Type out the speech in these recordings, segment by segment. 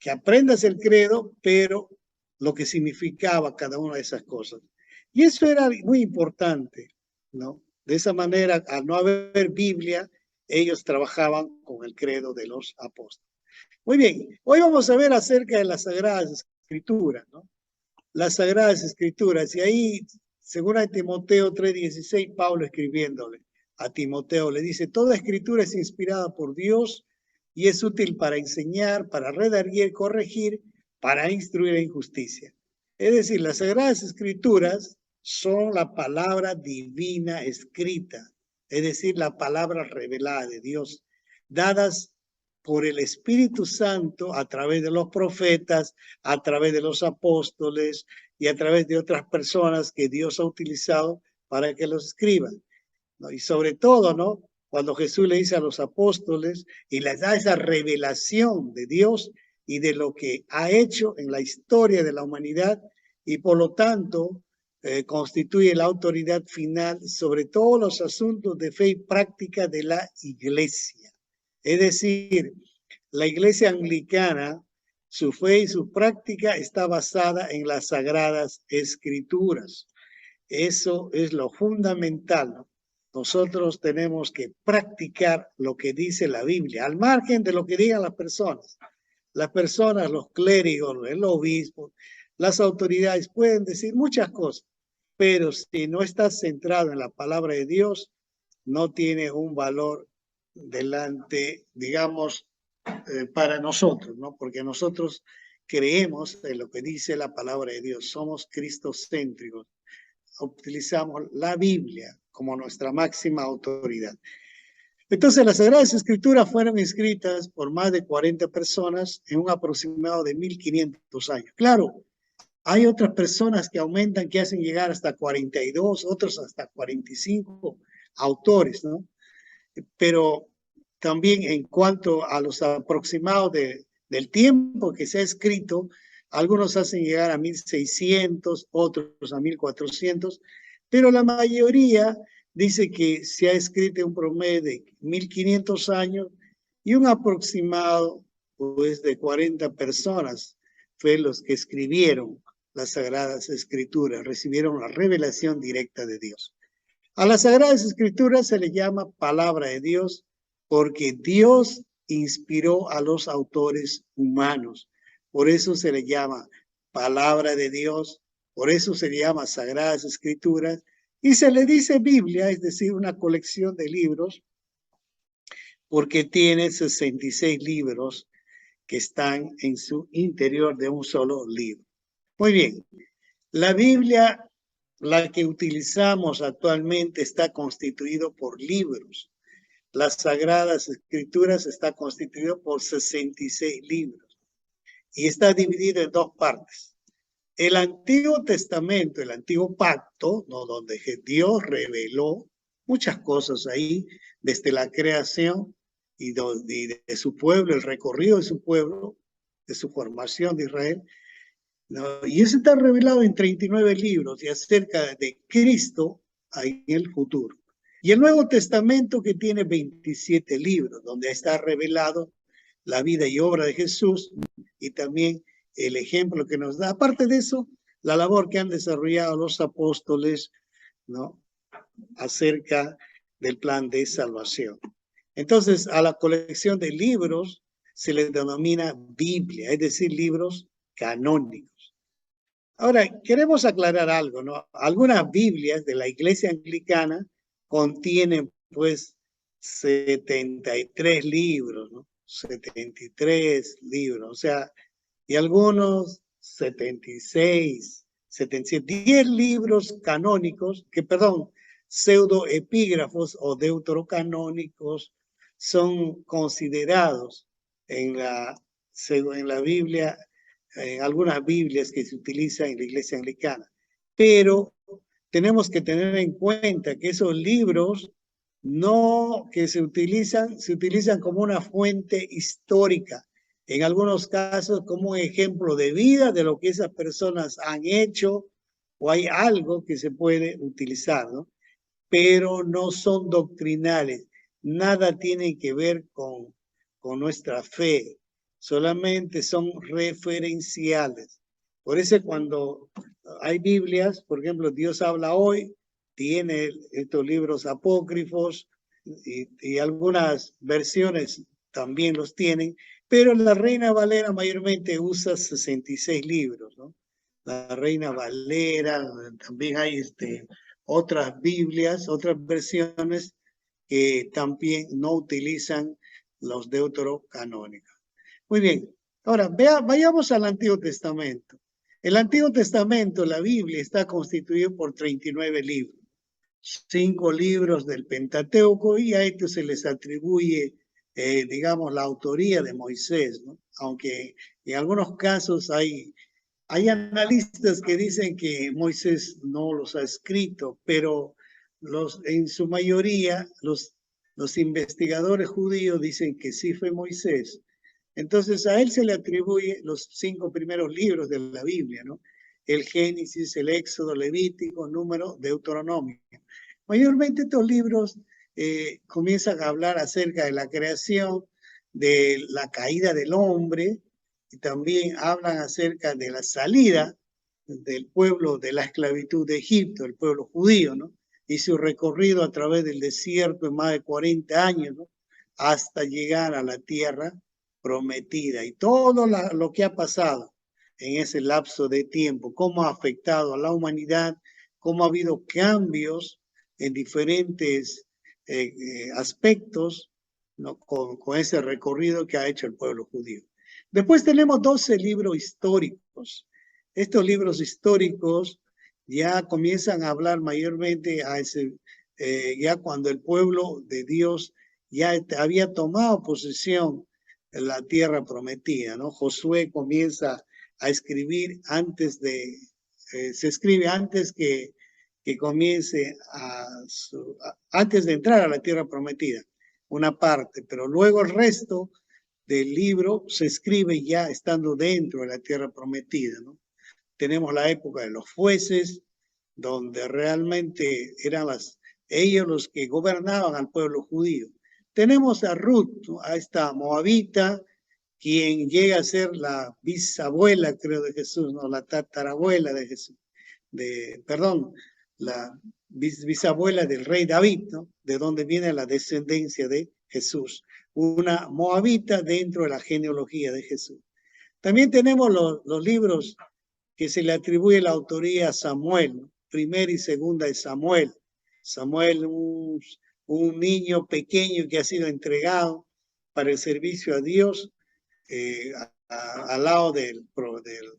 que aprendas el credo, pero lo que significaba cada una de esas cosas. Y eso era muy importante, ¿no? De esa manera, al no haber Biblia, ellos trabajaban con el credo de los apóstoles. Muy bien, hoy vamos a ver acerca de las Sagradas Escrituras, ¿no? Las Sagradas Escrituras, y ahí, según a Timoteo 3:16, Pablo escribiéndole a Timoteo, le dice, toda escritura es inspirada por Dios y es útil para enseñar, para redarguir, corregir, para instruir en justicia. Es decir, las Sagradas Escrituras son la palabra divina escrita, es decir, la palabra revelada de Dios, dadas por el Espíritu Santo a través de los profetas, a través de los apóstoles y a través de otras personas que Dios ha utilizado para que los escriban, ¿no? Y sobre todo, ¿no? Cuando Jesús le dice a los apóstoles y les da esa revelación de Dios y de lo que ha hecho en la historia de la humanidad y por lo tanto constituye la autoridad final sobre todos los asuntos de fe y práctica de la iglesia. Es decir, la iglesia anglicana, su fe y su práctica está basada en las sagradas escrituras. Eso es lo fundamental, ¿no? Nosotros tenemos que practicar lo que dice la Biblia, al margen de lo que digan las personas. Las personas, los clérigos, el obispo, las autoridades pueden decir muchas cosas, pero si no estás centrado en la palabra de Dios, no tiene un valor delante, digamos, para nosotros, ¿no? Porque nosotros creemos en lo que dice la palabra de Dios, somos cristocéntricos, utilizamos la Biblia como nuestra máxima autoridad. Entonces, las Sagradas Escrituras fueron escritas por más de 40 personas en un aproximado de 1500 años. Claro, hay otras personas que aumentan, que hacen llegar hasta 42, otros hasta 45 autores, ¿no? Pero también en cuanto a los aproximados del tiempo que se ha escrito, algunos hacen llegar a 1600, otros a 1400, pero la mayoría dice que se ha escrito un promedio de 1500 años y un aproximado pues, de 40 personas fue los que escribieron las Sagradas Escrituras, recibieron la revelación directa de Dios. A las Sagradas Escrituras se le llama palabra de Dios porque Dios inspiró a los autores humanos. Por eso se le llama palabra de Dios, por eso se le llama Sagradas Escrituras y se le dice Biblia, es decir, una colección de libros, porque tiene 66 libros que están en su interior de un solo libro. Muy bien, la Biblia, la que utilizamos actualmente, está constituido por libros. Las Sagradas Escrituras está constituido por 66 libros y está dividido en dos partes. El Antiguo Testamento, el Antiguo Pacto, ¿no? Donde Dios reveló muchas cosas ahí, desde la creación y de su pueblo, el recorrido de su pueblo, de su formación de Israel, ¿no? Y eso está revelado en 39 libros y acerca de Cristo en el futuro. Y el Nuevo Testamento que tiene 27 libros, donde está revelado la vida y obra de Jesús y también el ejemplo que nos da. Aparte de eso, la labor que han desarrollado los apóstoles, ¿no? Acerca del plan de salvación. Entonces, a la colección de libros se les denomina Biblia, es decir, libros canónicos. Ahora, queremos aclarar algo, ¿no? Algunas Biblias de la Iglesia Anglicana contienen, pues, 73 libros, ¿no? 73 libros, o sea, y algunos 76, 77, 10 libros canónicos, pseudoepígrafos o deuterocanónicos son considerados en la Biblia, en algunas Biblias que se utilizan en la Iglesia Anglicana. Pero tenemos que tener en cuenta que esos libros no que se utilizan como una fuente histórica, en algunos casos como un ejemplo de vida de lo que esas personas han hecho o hay algo que se puede utilizar, ¿no? Pero no son doctrinales, nada tiene que ver con nuestra fe, solamente son referenciales. Por eso cuando hay Biblias, por ejemplo, Dios habla hoy, tiene estos libros apócrifos y algunas versiones también los tienen, pero la Reina Valera mayormente usa 66 libros, ¿no? La Reina Valera, también hay otras Biblias, otras versiones que también no utilizan los deuterocanónicos. Muy bien, ahora vayamos al Antiguo Testamento. El Antiguo Testamento, la Biblia, está constituido por 39 libros. 5 libros del Pentateuco y a estos se les atribuye, digamos, la autoría de Moisés, ¿no? Aunque en algunos casos hay analistas que dicen que Moisés no los ha escrito, pero en su mayoría los investigadores judíos dicen que sí fue Moisés. Entonces a él se le atribuye los 5 primeros libros de la Biblia, ¿no? El Génesis, el Éxodo, Levítico, Número, Deuteronomio. Mayormente estos libros comienzan a hablar acerca de la creación, de la caída del hombre, y también hablan acerca de la salida del pueblo de la esclavitud de Egipto, el pueblo judío, ¿no? Y su recorrido a través del desierto de más de 40 años, ¿no? Hasta llegar a la tierra prometida. Y todo lo que ha pasado en ese lapso de tiempo, cómo ha afectado a la humanidad, cómo ha habido cambios en diferentes aspectos, ¿no? con ese recorrido que ha hecho el pueblo judío. Después tenemos 12 libros históricos. Estos libros históricos ya comienzan a hablar mayormente ya cuando el pueblo de Dios ya había tomado posesión de la tierra prometida, ¿no? Josué comienza a escribir se escribe antes que comience antes de entrar a la tierra prometida, una parte, pero luego el resto del libro se escribe ya estando dentro de la tierra prometida, ¿no? Tenemos la época de los jueces, donde realmente eran ellos los que gobernaban al pueblo judío. Tenemos a Ruth, ¿no? A esta moabita, quien llega a ser la bisabuela, creo, de Jesús, no, la tatarabuela de Jesús, perdón, la bisabuela del rey David, ¿no? De donde viene la descendencia de Jesús, una moabita dentro de la genealogía de Jesús. También tenemos los libros que se le atribuye la autoría a Samuel, ¿no? Primera y segunda de Samuel. Samuel, un niño pequeño que ha sido entregado para el servicio a Dios al lado del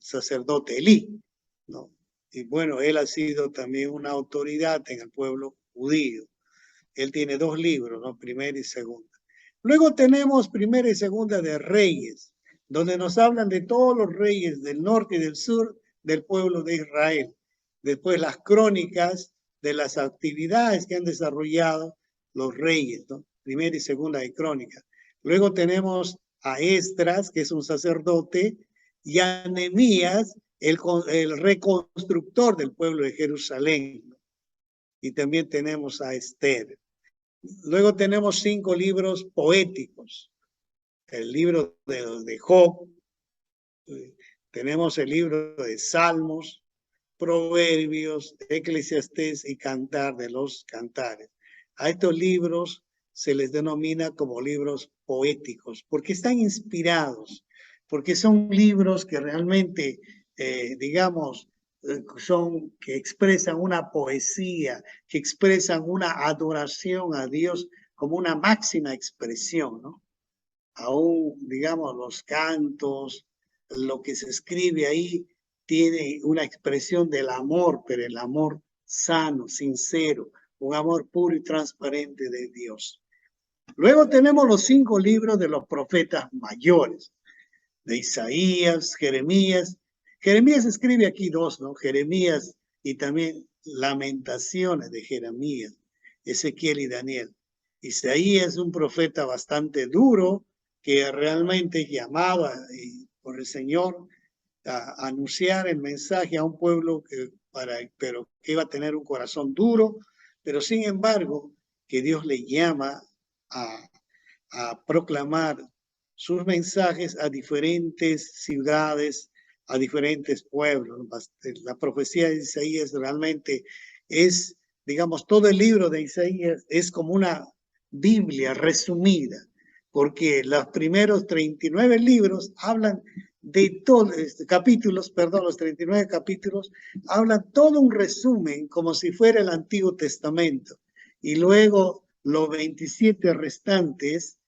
sacerdote Elí, ¿no? Y bueno, él ha sido también una autoridad en el pueblo judío. Él tiene 2 libros, ¿no? Primera y segunda. Luego tenemos Primera y Segunda de Reyes, donde nos hablan de todos los reyes del norte y del sur del pueblo de Israel. Después las crónicas de las actividades que han desarrollado los reyes, ¿no? Primera y Segunda de Crónicas. Luego tenemos a Esdras, que es un sacerdote, y a Nehemías, el reconstructor del pueblo de Jerusalén, ¿no? Y también tenemos a Esther. Luego tenemos 5 libros poéticos. El libro de Job, tenemos el libro de Salmos, Proverbios, Eclesiastés y Cantar de los Cantares. A estos libros se les denomina como libros poéticos porque están inspirados, porque son libros que realmente, digamos, que expresan una poesía, que expresan una adoración a Dios como una máxima expresión, ¿no? Aún, digamos, los cantos, lo que se escribe ahí, tiene una expresión del amor, pero el amor sano, sincero, un amor puro y transparente de Dios. Luego tenemos los 5 libros de los profetas mayores, de Isaías, Jeremías. Jeremías escribe aquí 2, ¿no? Jeremías y también Lamentaciones de Jeremías, Ezequiel y Daniel. Isaías es un profeta bastante duro, que realmente llamaba por el Señor a anunciar el mensaje a un pueblo pero que iba a tener un corazón duro, pero sin embargo que Dios le llama a proclamar sus mensajes a diferentes ciudades, a diferentes pueblos. La profecía de Isaías realmente es, digamos, todo el libro de Isaías es como una Biblia resumida, porque los primeros 39 libros hablan de todos, capítulos, perdón, los 39 capítulos, hablan todo un resumen como si fuera el Antiguo Testamento. Y luego los 27 restantes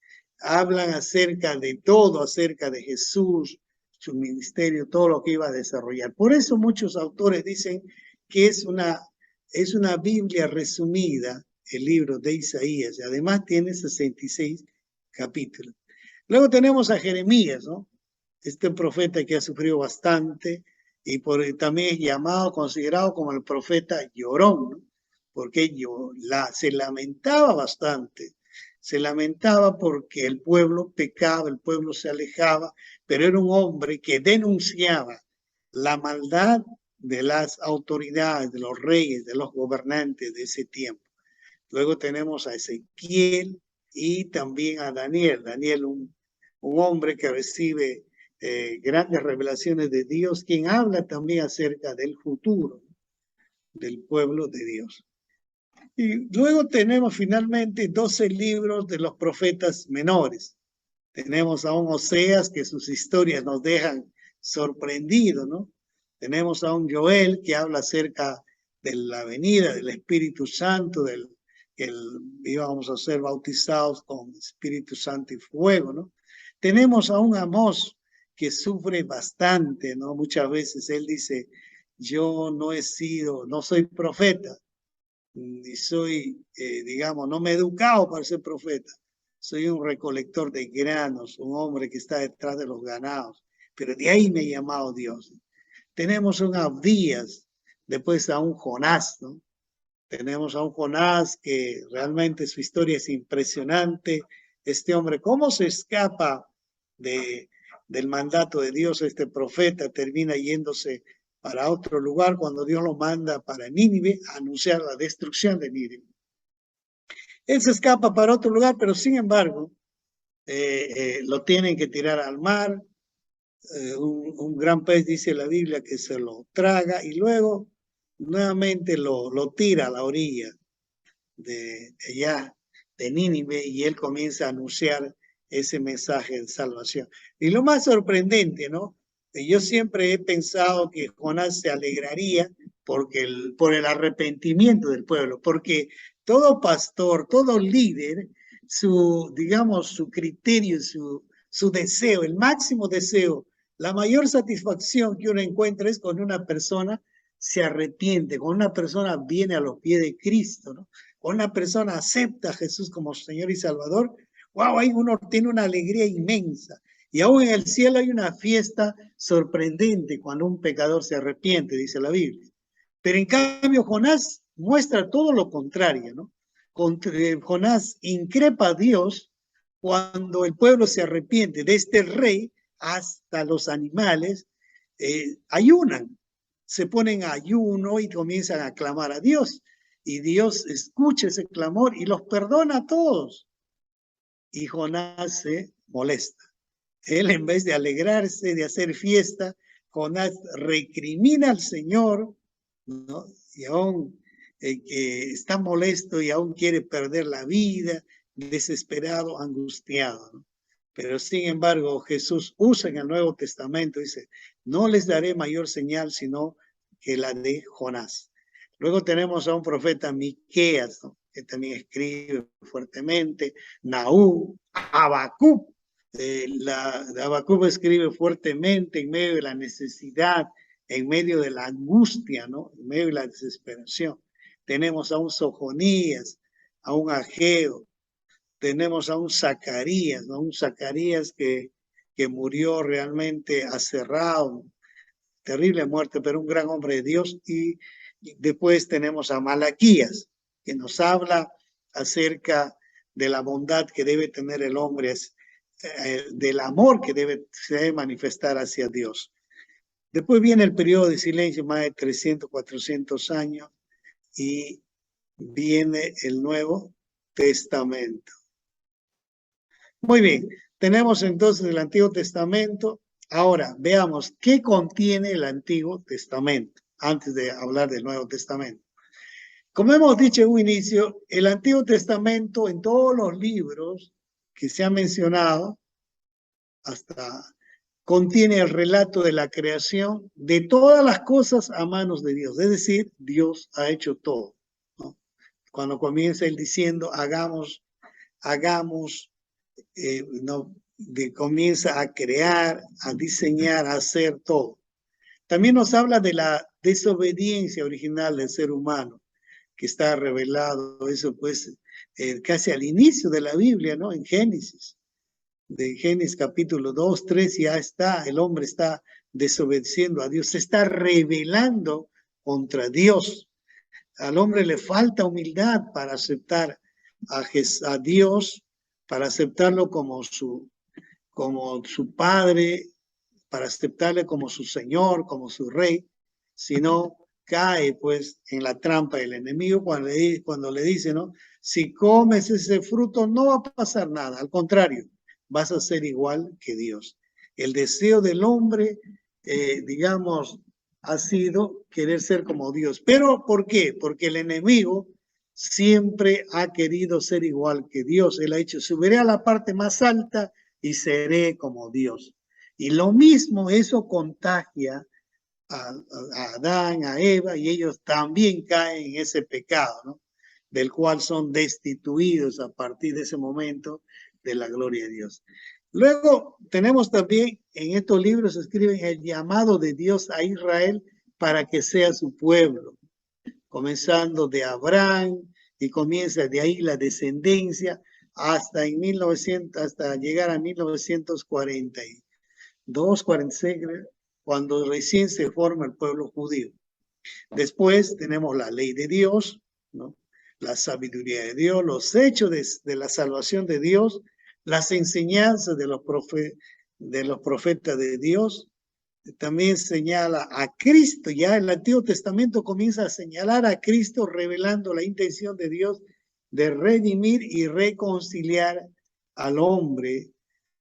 hablan acerca de todo, acerca de Jesús, su ministerio, todo lo que iba a desarrollar. Por eso muchos autores dicen que es una Biblia resumida, el libro de Isaías, y además tiene 66 capítulos. Luego tenemos a Jeremías, ¿no? Este profeta que ha sufrido bastante y también es llamado, considerado como el profeta llorón, ¿no? Porque se lamentaba bastante. Se lamentaba porque el pueblo pecaba, el pueblo se alejaba, pero era un hombre que denunciaba la maldad de las autoridades, de los reyes, de los gobernantes de ese tiempo. Luego tenemos a Ezequiel y también a Daniel. Daniel, un hombre que recibe grandes revelaciones de Dios, quien habla también acerca del futuro del pueblo de Dios. Y luego tenemos finalmente 12 libros de los profetas menores. Tenemos a un Oseas que sus historias nos dejan sorprendidos, ¿no? Tenemos a un Joel que habla acerca de la venida del Espíritu Santo, que íbamos a ser bautizados con Espíritu Santo y fuego, ¿no? Tenemos a un Amós que sufre bastante, ¿no? Muchas veces él dice, yo no soy profeta, ni soy, digamos, no me he educado para ser profeta. Soy un recolector de granos, un hombre que está detrás de los ganados, pero de ahí me ha llamado Dios. Tenemos un Abdías, después a un Jonás, ¿no? Tenemos a un Jonás que realmente su historia es impresionante. Este hombre, ¿cómo se escapa del mandato de Dios? Este profeta termina yéndose para otro lugar cuando Dios lo manda para Nínive a anunciar la destrucción de Nínive. Él se escapa para otro lugar, pero sin embargo, lo tienen que tirar al mar. Un gran pez, dice la Biblia, que se lo traga y luego nuevamente lo tira a la orilla de allá, de Nínive, y él comienza a anunciar ese mensaje de salvación. Y lo más sorprendente, ¿no? Yo siempre he pensado que Jonás se alegraría por el arrepentimiento del pueblo, porque todo pastor, todo líder, digamos, su criterio, su deseo, el máximo deseo, la mayor satisfacción que uno encuentra es cuando una persona se arrepiente, cuando una persona viene a los pies de Cristo, ¿no? Cuando una persona acepta a Jesús como Señor y Salvador, wow, ahí uno tiene una alegría inmensa. Y aún en el cielo hay una fiesta sorprendente cuando un pecador se arrepiente, dice la Biblia. Pero en cambio Jonás muestra todo lo contrario, ¿no? Jonás increpa a Dios cuando el pueblo se arrepiente, desde el rey hasta los animales, ayunan, se ponen a ayuno y comienzan a clamar a Dios. Y Dios escucha ese clamor y los perdona a todos. Y Jonás se molesta. Él, en vez de alegrarse, de hacer fiesta, Jonás recrimina al Señor, ¿no? Y aún está molesto y aún quiere perder la vida, desesperado, angustiado, ¿no? Pero sin embargo, Jesús usa en el Nuevo Testamento, dice, no les daré mayor señal sino que la de Jonás. Luego tenemos a un profeta Miqueas, ¿no? Que también escribe fuertemente, Nahum, Habacuc. Habacuc escribe fuertemente en medio de la necesidad, en medio de la angustia, ¿no? En medio de la desesperación. Tenemos a un Sofonías, a un Ageo, tenemos a un Zacarías, ¿no? Un Zacarías que murió realmente aserrado, terrible muerte, pero un gran hombre de Dios. Y después tenemos a Malaquías, que nos habla acerca de la bondad que debe tener el hombre, del amor que debe manifestar hacia Dios. Después viene el periodo de silencio, más de 300, 400 años, y viene el Nuevo Testamento. Muy bien, tenemos entonces el Antiguo Testamento. Ahora, veamos qué contiene el Antiguo Testamento, antes de hablar del Nuevo Testamento. Como hemos dicho en un inicio, el Antiguo Testamento, en todos los libros que se han mencionado, hasta contiene el relato de la creación de todas las cosas a manos de Dios. Es decir, Dios ha hecho todo, ¿no? Cuando comienza él diciendo, hagamos, no, comienza a crear, a diseñar, a hacer todo. También nos habla de la desobediencia original del ser humano, que está revelado, eso pues casi al inicio de la Biblia, ¿no? En Génesis. De Génesis capítulo 2, 3, ya está, el hombre está desobedeciendo a Dios, se está rebelando contra Dios. Al hombre le falta humildad para aceptar a Dios, para aceptarlo como su padre, para aceptarle como su Señor, como su Rey, sino cae pues en la trampa del enemigo cuando le dice, ¿no? Si comes ese fruto no va a pasar nada, al contrario, vas a ser igual que Dios. El deseo del hombre, digamos, ha sido querer ser como Dios. ¿Pero por qué? Porque el enemigo siempre ha querido ser igual que Dios. Él ha dicho, subiré a la parte más alta y seré como Dios. Y lo mismo, eso contagia a Adán, a Eva, y ellos también caen en ese pecado, ¿no? Del cual son destituidos a partir de ese momento de la gloria de Dios. Luego tenemos también en estos libros, escriben el llamado de Dios a Israel para que sea su pueblo, comenzando de Abraham y comienza de ahí la descendencia hasta llegar a 1942, 46, cuando recién se forma el pueblo judío. Después tenemos la ley de Dios, ¿no? La sabiduría de Dios, los hechos de la salvación de Dios, las enseñanzas de los profetas de Dios. También señala a Cristo, ya el Antiguo Testamento comienza a señalar a Cristo, revelando la intención de Dios de redimir y reconciliar al hombre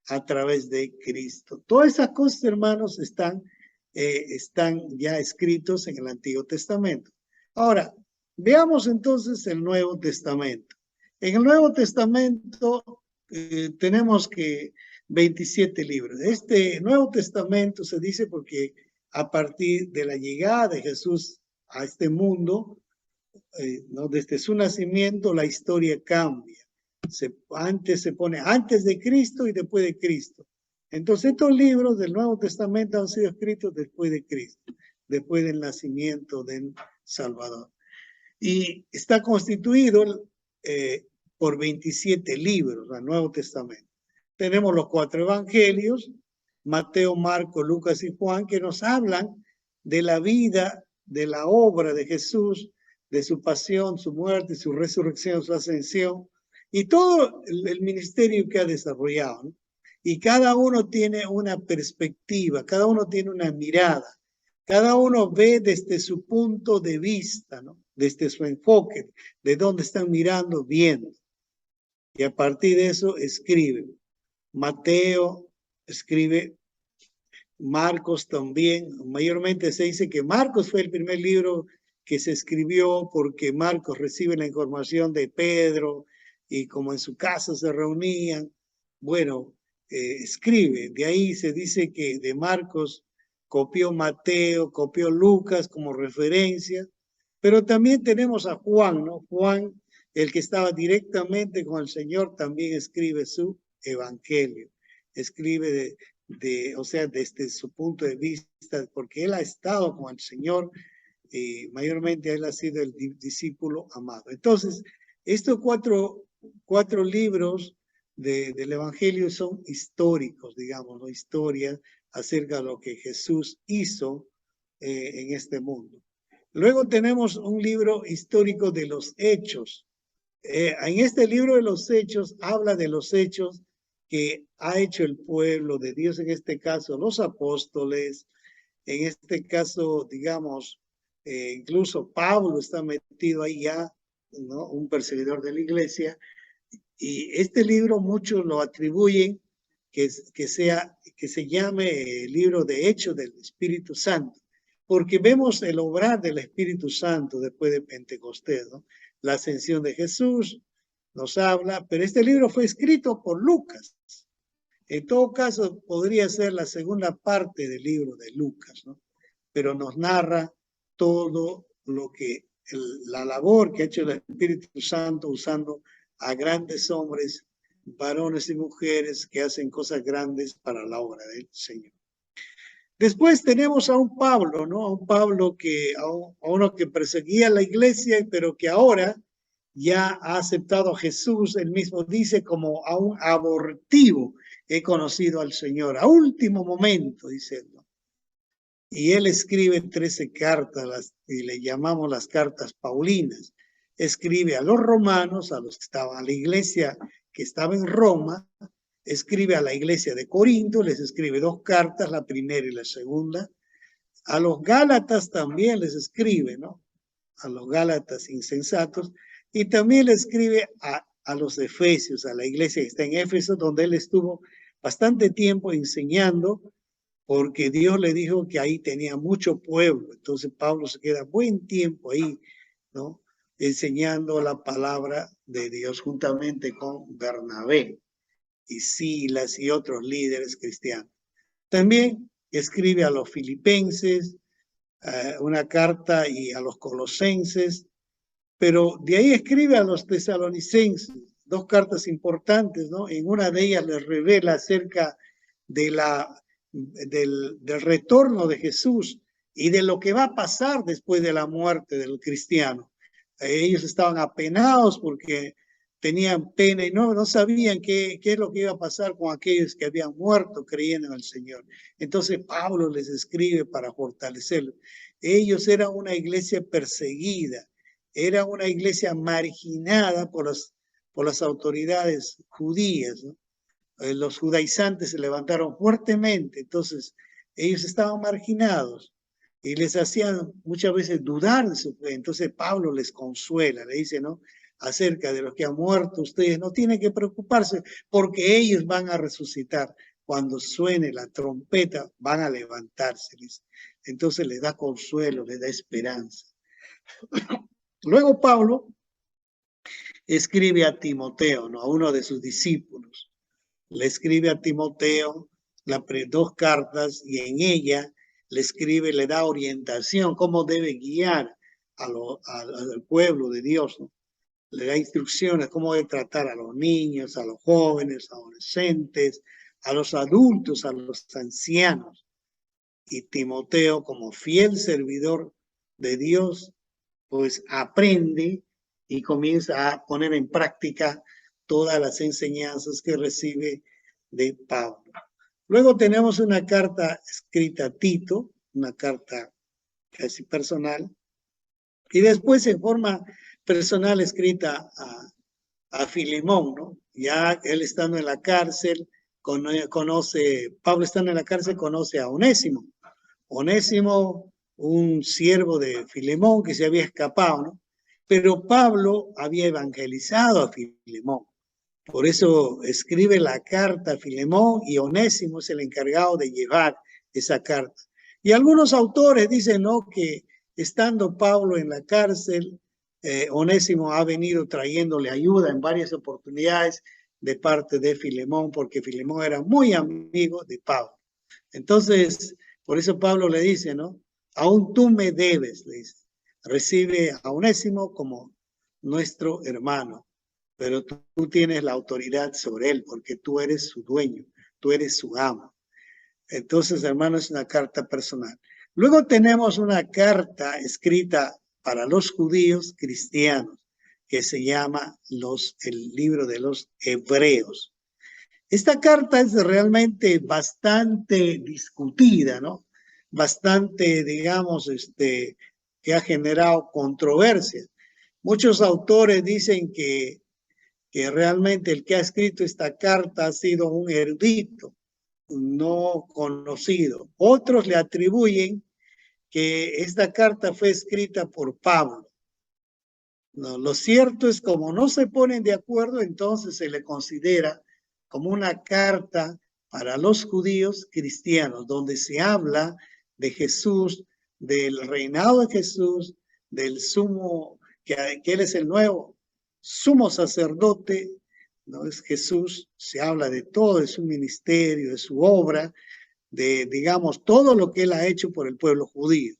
a través de Cristo. Todas esas cosas, hermanos, están ya escritos en el Antiguo Testamento. Ahora, veamos entonces el Nuevo Testamento. En el Nuevo Testamento tenemos que 27 libros. Este Nuevo Testamento se dice porque a partir de la llegada de Jesús a este mundo, ¿no? Desde su nacimiento la historia cambia. Antes se pone antes de Cristo y después de Cristo. Entonces estos libros del Nuevo Testamento han sido escritos después de Cristo, después del nacimiento del Salvador. Y está constituido por 27 libros, el Nuevo Testamento. Tenemos los 4 evangelios, Mateo, Marcos, Lucas y Juan, que nos hablan de la vida, de la obra de Jesús, de su pasión, su muerte, su resurrección, su ascensión, y todo el ministerio que ha desarrollado, ¿no? Y cada uno tiene una perspectiva, cada uno tiene una mirada, cada uno ve desde su punto de vista, ¿no? Desde su enfoque, de dónde están mirando, viendo. Y a partir de eso escriben. Mateo escribe, Marcos también. Mayormente se dice que Marcos fue el primer libro que se escribió porque Marcos recibe la información de Pedro y como en su casa se reunían, bueno, escribe. De ahí se dice que de Marcos copió Mateo, copió Lucas como referencia, pero también tenemos a Juan, ¿no? Juan, el que estaba directamente con el Señor, también escribe su evangelio. Escribe o sea, desde su punto de vista, porque él ha estado con el Señor y mayormente él ha sido el discípulo amado. Entonces, estos cuatro libros del Evangelio son históricos, digamos, ¿no? Historia acerca de lo que Jesús hizo en este mundo. Luego tenemos un libro histórico de los Hechos. En este libro de los Hechos habla de los hechos que ha hecho el pueblo de Dios, en este caso los apóstoles, en este caso, digamos, incluso Pablo está metido ahí ya, ¿no? Un perseguidor de la iglesia, y este libro muchos lo atribuyen que se llame libro de Hechos del Espíritu Santo, porque vemos el obrar del Espíritu Santo después de Pentecostés, ¿no? La ascensión de Jesús nos habla, pero este libro fue escrito por Lucas. En todo caso, podría ser la segunda parte del libro de Lucas, ¿no? Pero nos narra todo lo que, la labor que ha hecho el Espíritu Santo usando a grandes hombres, varones y mujeres que hacen cosas grandes para la obra del Señor. Después tenemos a un Pablo, ¿no? A un Pablo a uno que perseguía la iglesia, pero que ahora ya ha aceptado a Jesús. Él mismo dice como a un abortivo he conocido al Señor. A último momento, dice él, ¿no? Y él escribe 13 cartas, y le llamamos las cartas paulinas. Escribe a los romanos, a los que estaban, a la iglesia que estaba en Roma, escribe a la iglesia de Corinto, les escribe 2 cartas, la primera y la segunda. A los Gálatas también les escribe, ¿no? A los Gálatas insensatos. Y también le escribe a los Efesios, a la iglesia que está en Éfeso, donde él estuvo bastante tiempo enseñando, porque Dios le dijo que ahí tenía mucho pueblo. Entonces Pablo se queda buen tiempo ahí, ¿no? Enseñando la palabra de Dios juntamente con Bernabé y Silas y otros líderes cristianos. También escribe a los filipenses una carta y a los colosenses, pero de ahí escribe a los tesalonicenses 2 cartas importantes, ¿no? En una de ellas les revela acerca de del retorno de Jesús y de lo que va a pasar después de la muerte del cristiano. Ellos estaban apenados porque tenían pena y no sabían qué es lo que iba a pasar con aquellos que habían muerto creyendo en el Señor. Entonces Pablo les escribe para fortalecerlos. Ellos eran una iglesia perseguida, era una iglesia marginada por las autoridades judías, ¿no? Los judaizantes se levantaron fuertemente, entonces ellos estaban marginados y les hacían muchas veces dudar de su fe. Entonces Pablo les consuela, le dice, ¿no? Acerca de los que han muerto, ustedes no tienen que preocuparse porque ellos van a resucitar. Cuando suene la trompeta, van a levantarse. Entonces les da consuelo, les da esperanza. Luego Pablo escribe a Timoteo, ¿no? A uno de sus discípulos. Le escribe a Timoteo 2 cartas y en ella le da orientación, cómo debe guiar al pueblo de Dios, ¿no? Le da instrucciones, cómo debe tratar a los niños, a los jóvenes, adolescentes, a los adultos, a los ancianos. Y Timoteo, como fiel servidor de Dios, pues aprende y comienza a poner en práctica todas las enseñanzas que recibe de Pablo. Luego tenemos una carta escrita a Tito, una carta casi personal, y después en forma personal escrita a Filemón, ¿no? Ya él estando en la cárcel, Pablo estando en la cárcel, conoce a Onésimo. Onésimo, un siervo de Filemón que se había escapado, ¿no? Pero Pablo había evangelizado a Filemón. Por eso escribe la carta a Filemón y Onésimo es el encargado de llevar esa carta. Y algunos autores dicen, ¿no?, que estando Pablo en la cárcel, Onésimo ha venido trayéndole ayuda en varias oportunidades de parte de Filemón, porque Filemón era muy amigo de Pablo. Entonces, por eso Pablo le dice, ¿no? Aún tú me debes, le dice. Recibe a Onésimo como nuestro hermano, pero tú tienes la autoridad sobre él porque tú eres su dueño, tú eres su amo. Entonces, hermano, es una carta personal. Luego tenemos una carta escrita para los judíos cristianos que se llama el libro de los Hebreos. Esta carta es realmente bastante discutida, ¿no? Bastante, digamos, que ha generado controversia. Muchos autores dicen que realmente el que ha escrito esta carta ha sido un erudito, no conocido. Otros le atribuyen que esta carta fue escrita por Pablo. No, lo cierto es como no se ponen de acuerdo, entonces se le considera como una carta para los judíos cristianos, donde se habla de Jesús, del reinado de Jesús, del sumo, que Él es el nuevo sumo sacerdote, ¿no? Es Jesús, se habla de todo, de su ministerio, de su obra, de, digamos, todo lo que Él ha hecho por el pueblo judío.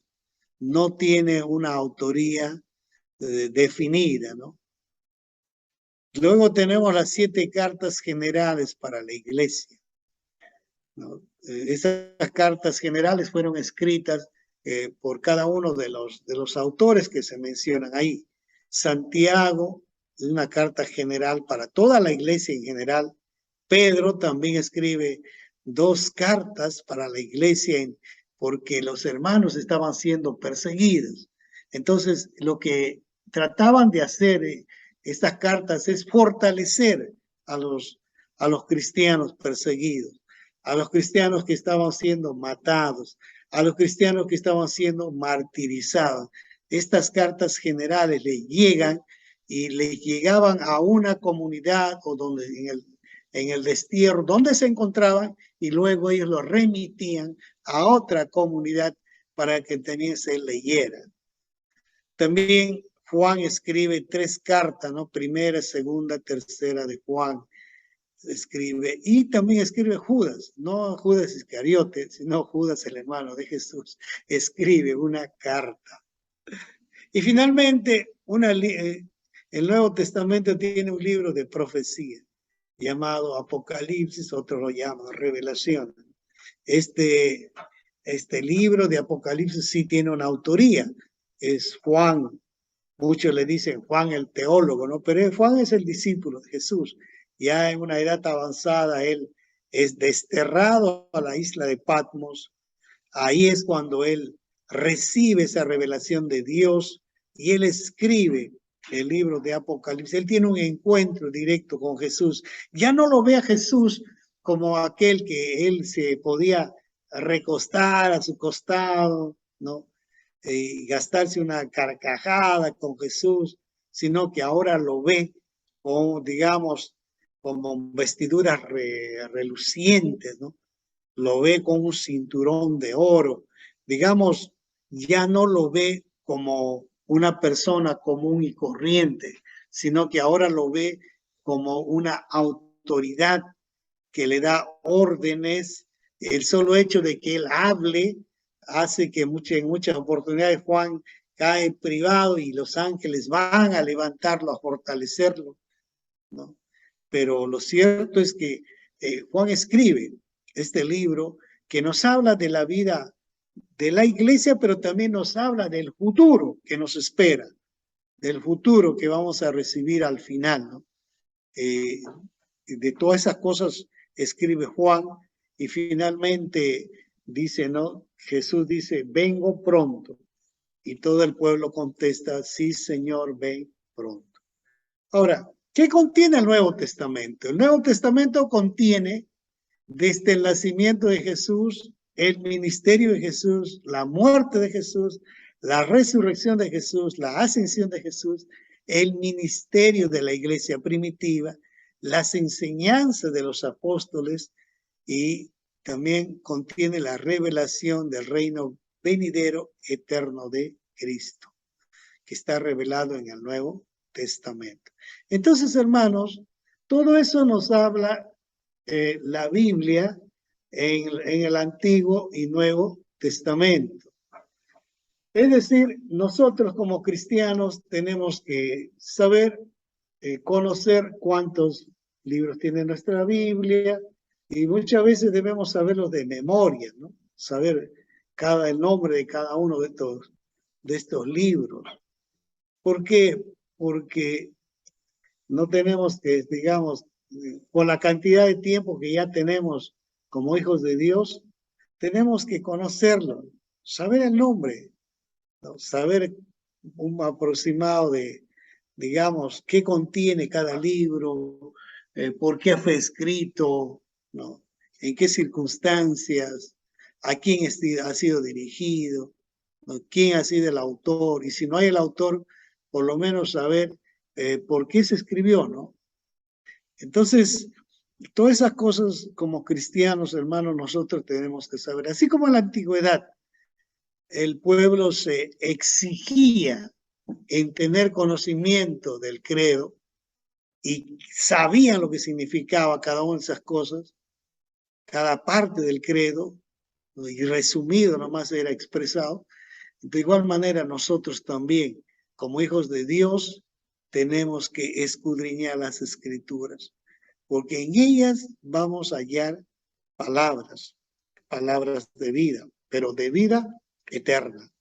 No tiene una autoría definida, ¿no? Luego tenemos las 7 cartas generales para la iglesia, ¿no? Esas cartas generales fueron escritas por cada uno de los autores que se mencionan ahí. Santiago es una carta general para toda la iglesia en general. Pedro también escribe 2 cartas para la iglesia porque los hermanos estaban siendo perseguidos. Entonces, lo que trataban de hacer estas cartas es fortalecer a los cristianos perseguidos, a los cristianos que estaban siendo matados, a los cristianos que estaban siendo martirizados. Estas cartas generales le llegan y le llegaban a una comunidad o donde en el destierro donde se encontraban, y luego ellos lo remitían a otra comunidad para que también se leyera. También Juan escribe 3 cartas, ¿no? Primera, segunda, tercera de Juan escribe, y también escribe Judas, no Judas Iscariote, sino Judas el hermano de Jesús, escribe una carta. Y finalmente, el Nuevo Testamento tiene un libro de profecía llamado Apocalipsis, otros lo llaman Revelación. Este libro de Apocalipsis sí tiene una autoría, es Juan. Muchos le dicen Juan el teólogo, ¿no? Pero Juan es el discípulo de Jesús. Ya en una edad avanzada, él es desterrado a la isla de Patmos. Ahí es cuando él recibe esa revelación de Dios y él escribe el libro de Apocalipsis. Él tiene un encuentro directo con Jesús. Ya no lo ve a Jesús como aquel que él se podía recostar a su costado, ¿no? Y gastarse una carcajada con Jesús, sino que ahora lo ve como, digamos, como vestiduras relucientes, ¿no? Lo ve con un cinturón de oro. Digamos, ya no lo ve como una persona común y corriente, sino que ahora lo ve como una autoridad que le da órdenes. El solo hecho de que él hable hace que en muchas oportunidades Juan cae privado y los ángeles van a levantarlo, a fortalecerlo, ¿no? Pero lo cierto es que Juan escribe este libro que nos habla de la vida de la iglesia, pero también nos habla del futuro que nos espera, del futuro que vamos a recibir al final, ¿no? De todas esas cosas escribe Juan y finalmente dice, ¿no? Jesús dice, vengo pronto. Y todo el pueblo contesta, sí, Señor, ven pronto. Ahora, ¿qué contiene el Nuevo Testamento? El Nuevo Testamento contiene desde el nacimiento de Jesús, el ministerio de Jesús, la muerte de Jesús, la resurrección de Jesús, la ascensión de Jesús, el ministerio de la iglesia primitiva, las enseñanzas de los apóstoles y también contiene la revelación del reino venidero eterno de Cristo, que está revelado en el Nuevo Testamento. Entonces, hermanos, todo eso nos habla la Biblia en el Antiguo y Nuevo Testamento. Es decir, nosotros como cristianos tenemos que saber, conocer cuántos libros tiene nuestra Biblia y muchas veces debemos saberlos de memoria, ¿no? Saber el nombre de cada uno de estos libros. ¿Por qué? Porque no tenemos que, digamos, con la cantidad de tiempo que ya tenemos como hijos de Dios, tenemos que conocerlo, saber el nombre, ¿no? Saber un aproximado de, digamos, qué contiene cada libro, por qué fue escrito, ¿no? En qué circunstancias, a quién ha sido dirigido, ¿no? Quién ha sido el autor, y si no hay el autor, por lo menos saber por qué se escribió, ¿no? Entonces, Todas esas cosas como cristianos, hermanos, nosotros tenemos que saber. Así como en la antigüedad, el pueblo se exigía en tener conocimiento del credo y sabían lo que significaba cada una de esas cosas, cada parte del credo, y resumido nomás era expresado. De igual manera, nosotros también, como hijos de Dios, tenemos que escudriñar las escrituras, porque en ellas vamos a hallar palabras, palabras de vida, pero de vida eterna,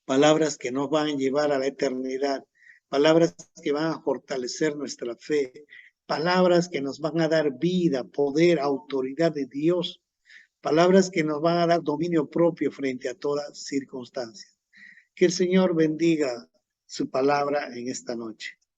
palabras que nos van a llevar a la eternidad, palabras que van a fortalecer nuestra fe, palabras que nos van a dar vida, poder, autoridad de Dios, palabras que nos van a dar dominio propio frente a toda circunstancia. Que el Señor bendiga su palabra en esta noche.